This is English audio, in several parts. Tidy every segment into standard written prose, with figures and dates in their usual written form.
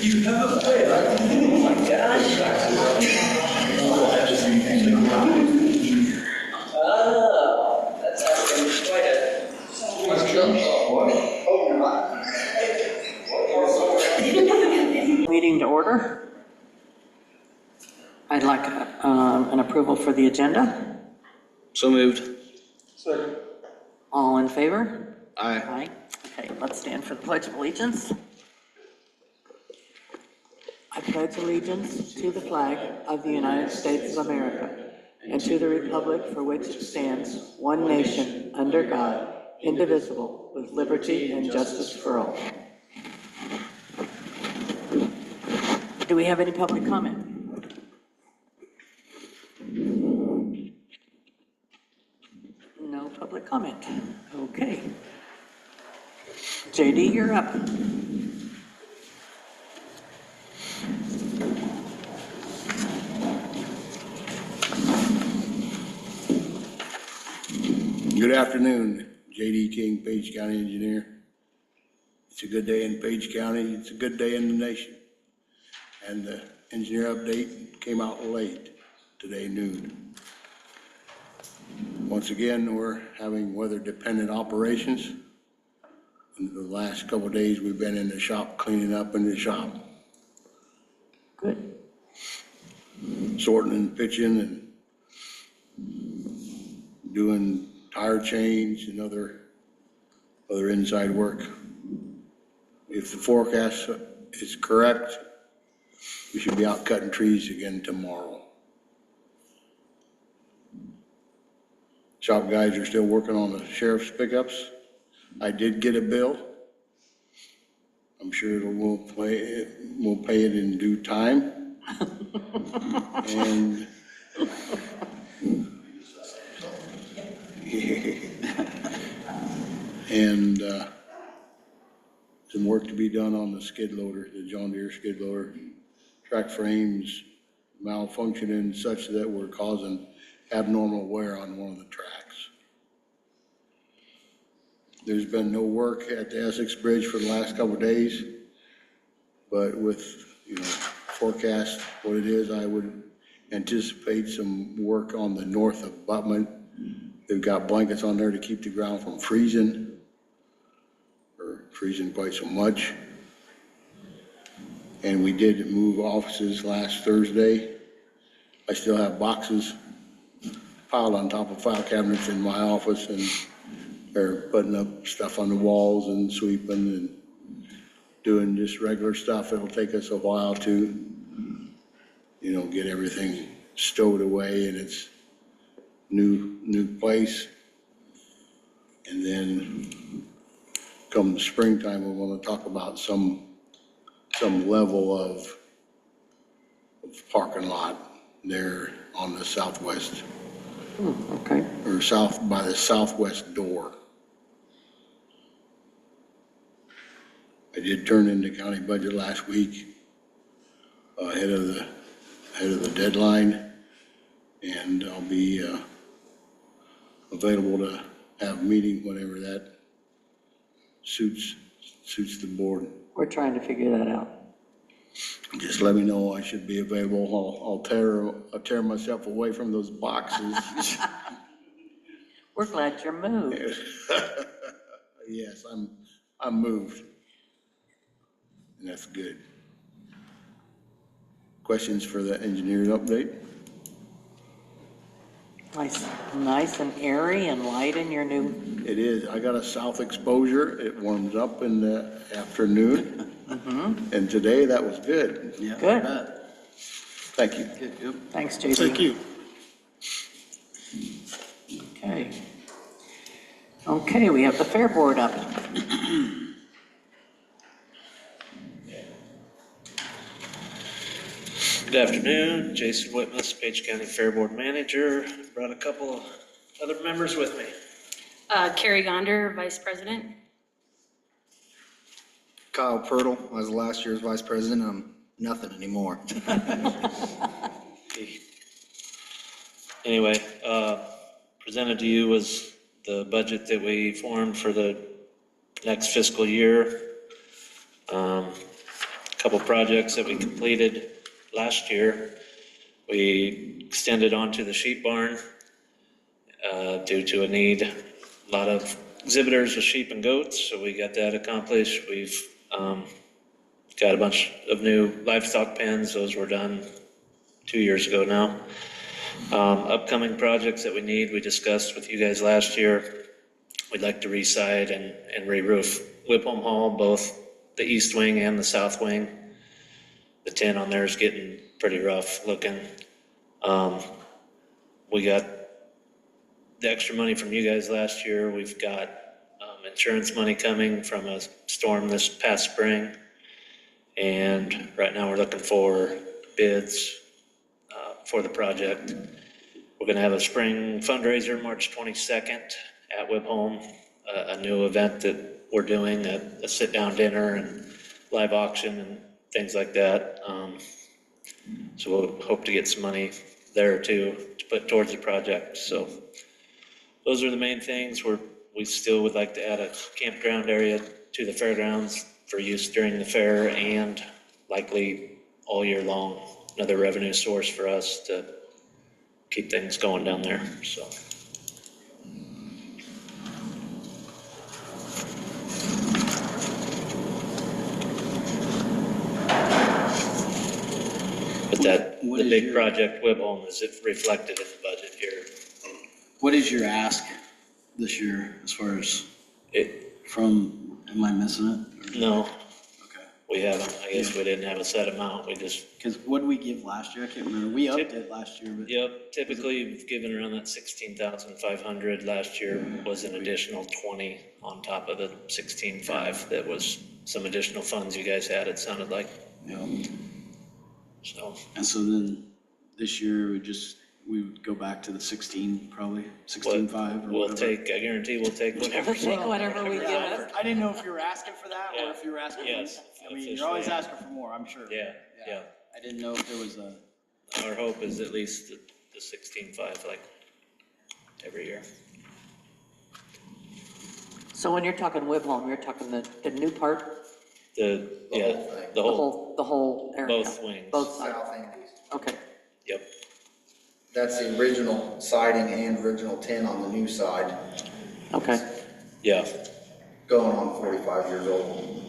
You have a way. Oh my gosh. Oh, that's asking quite a. Let's jump off, what? Meeting to order. I'd like an approval for the agenda. So moved. Second. All in favor? Aye. Aye. Okay, let's stand for the Pledge of Allegiance. I pledge allegiance to the flag of the United States of America and to the republic for which it stands, one nation, under God, indivisible, with liberty and justice for all. Do we have any public comment? No public comment. Okay. JD, you're up. Good afternoon, J.D. King, Page County Engineer. It's a good day in Page County. It's a good day in the nation. And the engineer update came out late today noon. Once again, we're having weather-dependent operations. In the last couple of days, we've been in the shop cleaning up in the shop, Good. sorting and pitching and doing tire change and other inside work. If the forecast is correct, we should be out cutting trees again tomorrow. Shop guys are still working on the sheriff's pickups. I did get a bill. I'm sure we'll pay it in due time. And and some work to be done on the skid loader, the John Deere skid loader. Track frames malfunctioning such that we're causing abnormal wear on one of the tracks. There's been no work at the Essex Bridge for the last couple of days, but with, forecast what it is, I would anticipate some work on the north of Buttman. They've got blankets on there to keep the ground from freezing, or freezing quite so much. And we did move offices last Thursday. I still have boxes piled on top of file cabinets in my office, and they're putting up stuff on the walls and sweeping and doing just regular stuff. It'll take us a while to, get everything stowed away in its new place. And then come springtime, we want to talk about some level of parking lot there on the southwest, Okay. or south by the southwest door. I did turn in the county budget last week, ahead of the deadline, and I'll be available to have a meeting whenever that suits the board. We're trying to figure that out. Just let me know. I should be available. I'll tear myself away from those boxes. We're glad you're moved. Yes, I'm moved. And that's good. Questions for the engineer's update? Nice and airy and light in your new. It is. I got a south exposure. It warms up in the afternoon. And today that was good. Yeah. Good. Thank you. Good. Thanks, JD. Thank you. Okay, we have the Fair Board up. Good afternoon, Jason Whitmus, Page County Fair Board Manager. Brought a couple other members with me. Carrie Gonder, Vice President. Kyle Pirtle, I was last year's vice president. I'm nothing anymore. Anyway, presented to you was the budget that we formed for the next fiscal year. couple projects that we completed last year. We extended onto the sheep barn due to a need, a lot of exhibitors with sheep and goats, so we got that accomplished. We've got a bunch of new livestock pens, those were done 2 years ago now. Upcoming projects that we need, we discussed with you guys last year. We'd like to re-side and re-roof Whipple Hall, both the east wing and the south wing. The tin on there is getting pretty rough looking. We got the extra money from you guys last year. We've got insurance money coming from a storm this past spring. And right now we're looking for bids for the project. We're gonna have a spring fundraiser March 22nd at Whipple, a new event that we're doing, a sit-down dinner and live auction and things like that. So we'll hope to get some money there too, to put towards the project. So those are the main things. We still would like to add a campground area to the fairgrounds for use during the fair and likely all year long. Another revenue source for us to keep things going down there, so. But What the is big your- project, Whipple, is it reflected in the budget here? What is your ask this year as far as am I missing it? Or- No, Okay, we haven't. I guess we didn't have a set amount. We just, because what did we give last year? I can't remember. We upped it last year, but. yep, typically we've given around that 16,500. Last year was an additional 20 on top of the 16,500. That was some additional funds you guys had, it sounded like, Yeah, so. and so then this year we would go back to the 16, probably 16.5 or We'll whatever. take, I guarantee we'll take whatever. Take whatever we Yeah, get. I didn't know if you were asking for that or Yeah. if you were asking. Yes, I mean, you're always officially. asking for more, I'm sure. Yeah, yeah. I didn't know if there was a, Our hope is at least the 16,500, like, every year. So when you're talking Whipple, you're talking the new part, The whole thing. the whole, the whole area? both wings. Both sides, South and east. okay. Yep, That's the original siding and original tin on the new side, Okay, yeah, going on 45 years old.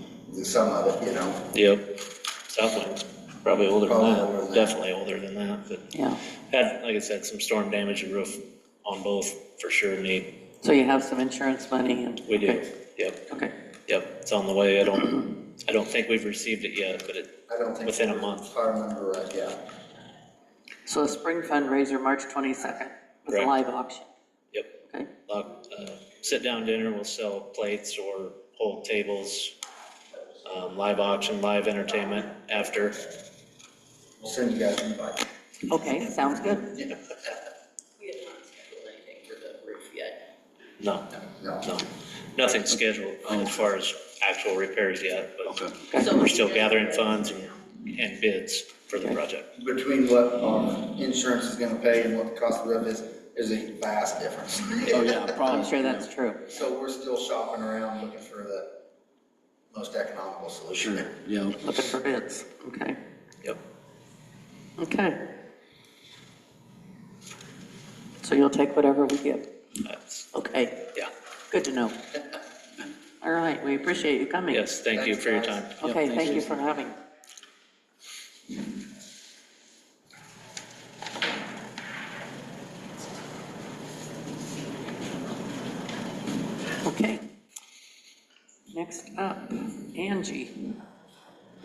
Some of it, you know. yep. South wing, probably older than Probably older than that, that. definitely older than that, but yeah. had, like I said, some storm damage and roof on both for sure need. So you have some insurance money and? We do, okay, yep, Okay, yep, it's on the way. I don't think we've received it yet, but I don't think. Within a month. If I remember right, yeah. so a spring fundraiser, March 22nd, with a Correct. live auction, yep. okay? Sit-down dinner, we'll sell plates or hold tables, live auction, live entertainment after. We'll send you guys an invite. Okay, sounds good. We have not scheduled anything for the roof yet. No, No. no, nothing scheduled as far as actual repairs yet, but Okay. we're still gathering funds and bids for the Okay. project. Between what our insurance is gonna pay and what the cost of the roof is a vast difference. oh yeah, probably. I'm sure that's true. So we're still shopping around looking for the most economical solution. Sure, yeah. Looking for bids, okay, Yep, okay. So you'll take whatever we give, that's, okay, yeah. good to know. All right, we appreciate you coming. Yes, thank you for your time. Yep, Okay, thanks, thank you Jason. for having. Okay. Next up, Angie,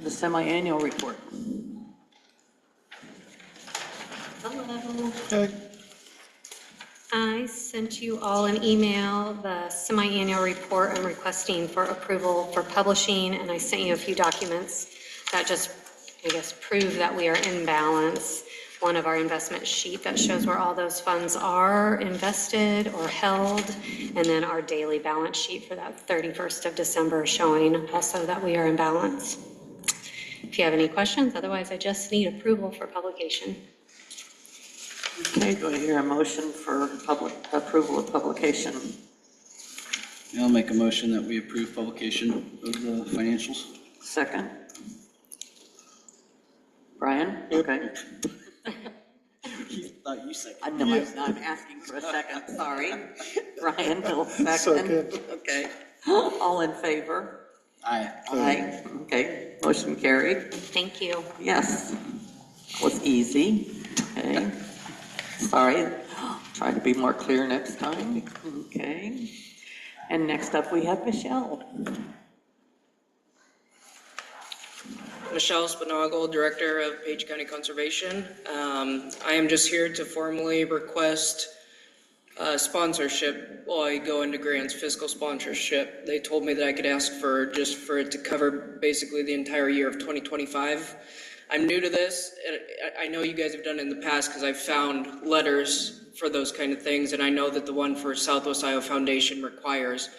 the semi-annual report. Hello. I sent you all an email, the semi-annual report I'm requesting for approval for publishing, and I sent you a few documents that just, I guess, prove that we are in balance. One of our investment sheet that shows where all those funds are invested or held, and then our daily balance sheet for that 31st of December showing also that we are in balance. If you have any questions, otherwise I just need approval for publication. Okay, do I hear a motion for approval of publication? Yeah, I'll make a motion that we approve publication of the financials. Second, Brian? Okay. Thought you said. I know, I'm asking for a second, sorry. Brian will second. Second. Okay. All in favor? Aye. Aye. Okay, motion carried. Thank you. Yes, was easy. Okay. Sorry, try to be more clear next time. Okay. And next up, we have Michelle. Michelle Spinagle, Director of Page County Conservation. I am just here to formally request sponsorship while I go into grants, fiscal sponsorship. They told me that I could ask for just for it to cover basically the entire year of 2025. I'm new to this, and I know you guys have done it in the past because I've found letters for those kind of things, and I know that the one for Southwest Iowa Foundation requires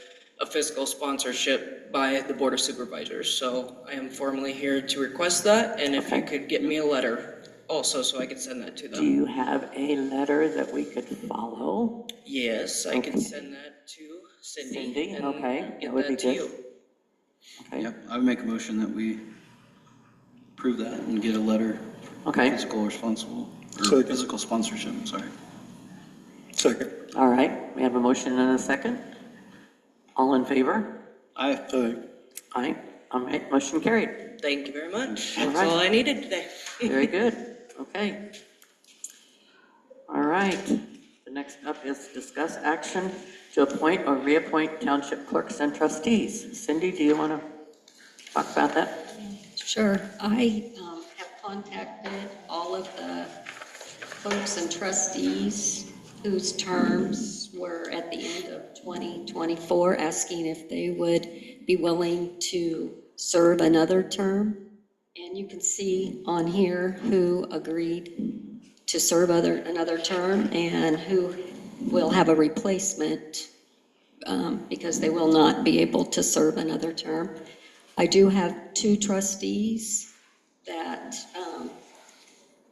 a fiscal sponsorship by the Board of Supervisors. So I am formally here to request that, and if you could get me a letter also so I can send that to Do them. you have a letter that we could follow? Yes, I Okay. can send that to Cindy. Cindy, and okay, get that would be to good. you. Okay, Yep, I would make a motion that we approve that and get a letter, okay, fiscal responsible, or Second. fiscal sponsorship, I'm sorry. Second. all right, we have a motion and a second. All in favor? Aye. Aye. Aye, all right, motion carried. Thank you very much. All That's right. all I needed today. Very good, okay. All right, the next up is discuss action to appoint or reappoint township clerks and trustees. Cindy, do you want to talk about that? Sure. I have contacted all of the clerks and trustees whose terms were at the end of 2024, asking if they would be willing to serve another term. And you can see on here who agreed to serve another term and who will have a replacement because they will not be able to serve another term. I do have 2 trustees that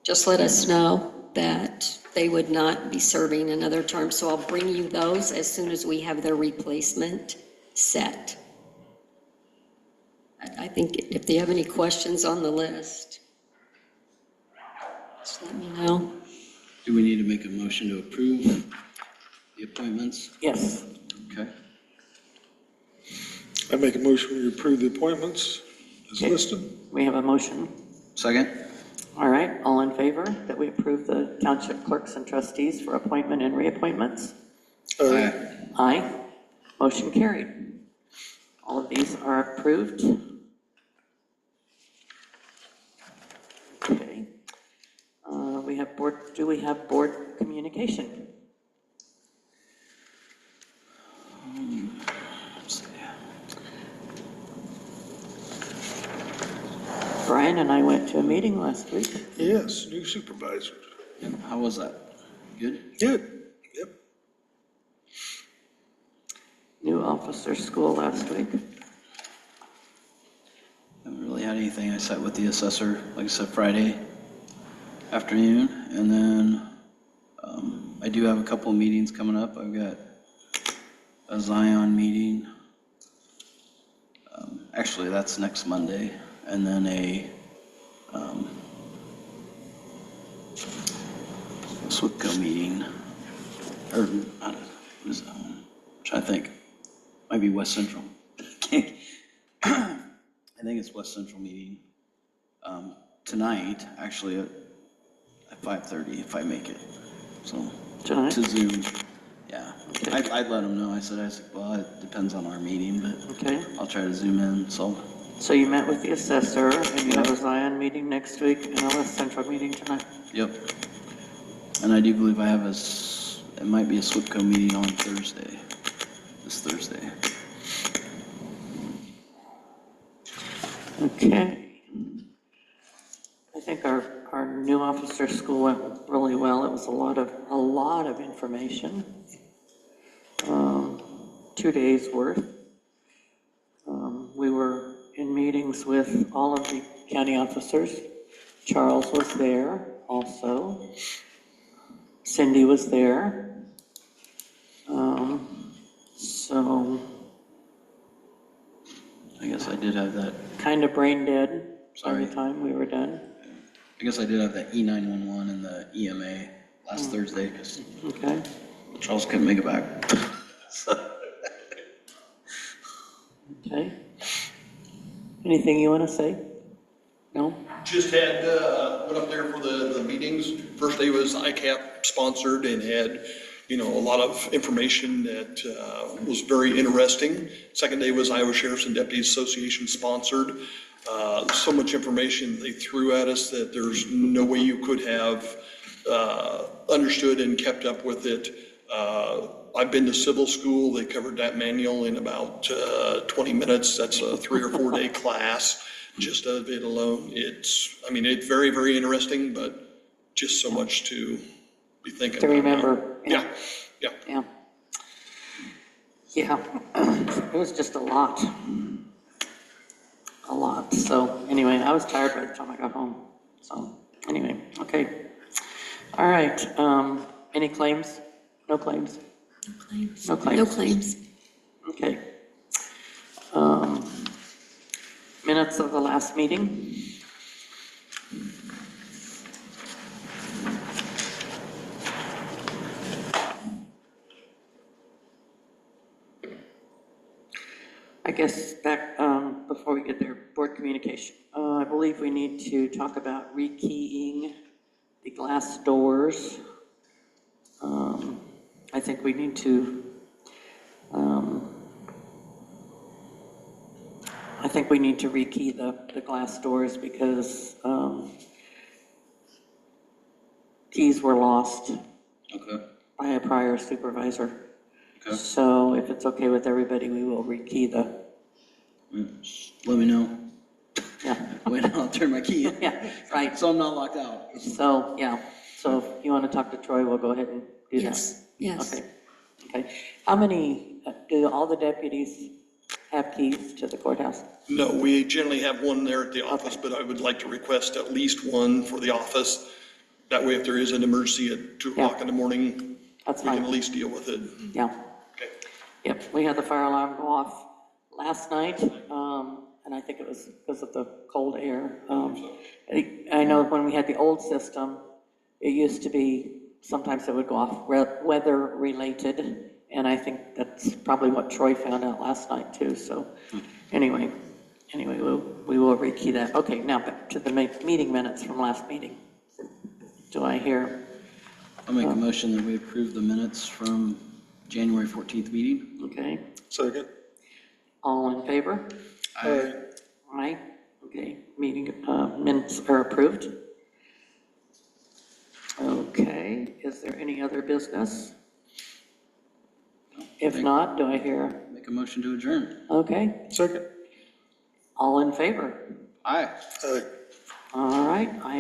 just let us know that they would not be serving another term, so I'll bring you those as soon as we have their replacement set. I think if you have any questions on the list, just let me know. Do we need to make a motion to approve the appointments? Yes, Okay. I make a motion to approve the appointments as Okay. listed. we have a motion. Second? All right, all in favor that we approve the township clerks and trustees for appointment and reappointments? Aye. Aye, motion carried. All of these are approved. Okay. We have do we have board communication? Brian and I went to a meeting last week. Yes, new supervisor. How was that? Good? Good. Yep. New officer school last week. Haven't really had anything. I sat with the assessor, like I said, Friday afternoon, and then I do have a couple of meetings coming up. I've got a Zion meeting. Actually, that's next Monday, and then a SWPCO meeting, or what is that one? I'm trying to think. Might be West Central. I think it's West Central meeting tonight, actually at 5:30 if I make it. So Tonight? to Zoom, yeah. I'd let them know. I said, well, it depends on our meeting, but Okay, I'll try to Zoom in. So so you met with the assessor and you have a Zion meeting next week and a West Central meeting tonight. yep. And I do believe I have it might be a SWPCO meeting on Thursday, this Thursday. Okay. I think our new officer school went really well. It was a lot of information. 2 days worth. We were in meetings with all of the county officers. Charles was there also. Cindy was there. So I guess I did have that. kind of brain dead by Sorry. the time we were done. I guess I did have the E911 and the EMA last Thursday, because Okay. Charles couldn't make it back. So, Okay. Anything you want to say? No? Just had, went up there for the meetings. First day was ICAP sponsored and had, a lot of information that was very interesting. Second day was Iowa Sheriffs and Deputies Association sponsored. So much information they threw at us that there's no way you could have understood and kept up with it. I've been to civil school. They covered that manual in about 20 minutes. That's a 3 or 4 day class, just of it alone. It's very, very interesting, but just so much to be thinking To about. remember. Yeah. Yeah. Yeah. It was just a lot. A lot. So anyway, I was tired by the time I got home. So anyway, okay. All right. Any claims? No claims? No claims. No claims. No claims. Okay. Minutes of the last meeting. I guess back, before we get there, board communication. I believe we need to talk about rekeying the glass doors. I think we need to, rekey the glass doors because, keys were lost okay, by a prior supervisor. okay. So if it's okay with everybody, we will rekey the, Just let me know yeah, when I'll turn my key in. yeah, right. So I'm not locked out. So, yeah, so if you want to talk to Troy, we'll go ahead and do that. Yes, yes. Okay, okay. How many, do all the deputies have keys to the courthouse? No, we generally have one there at the office, but I would like to request at least one for the office. That way, if there is an emergency at 2 o'clock in the morning, That's we can fine, at least deal with it. yeah. Okay. Yep, we had the fire alarm go off last night, and I think it was because of the cold air. I know when we had the old system, it used to be, sometimes it would go off weather-related, and I think that's probably what Troy found out last night too, so anyway, we will rekey that. Okay, now back to the meeting minutes from last meeting. Do I hear? I'll make a motion that we approve the minutes from January 14th meeting. Okay, Second. all in favor? Aye. Aye, okay, meeting, minutes are approved. Okay, is there any other business? If not, do I hear? Make a motion to adjourn. Okay, Second. all in favor? Aye. Aye. All right, I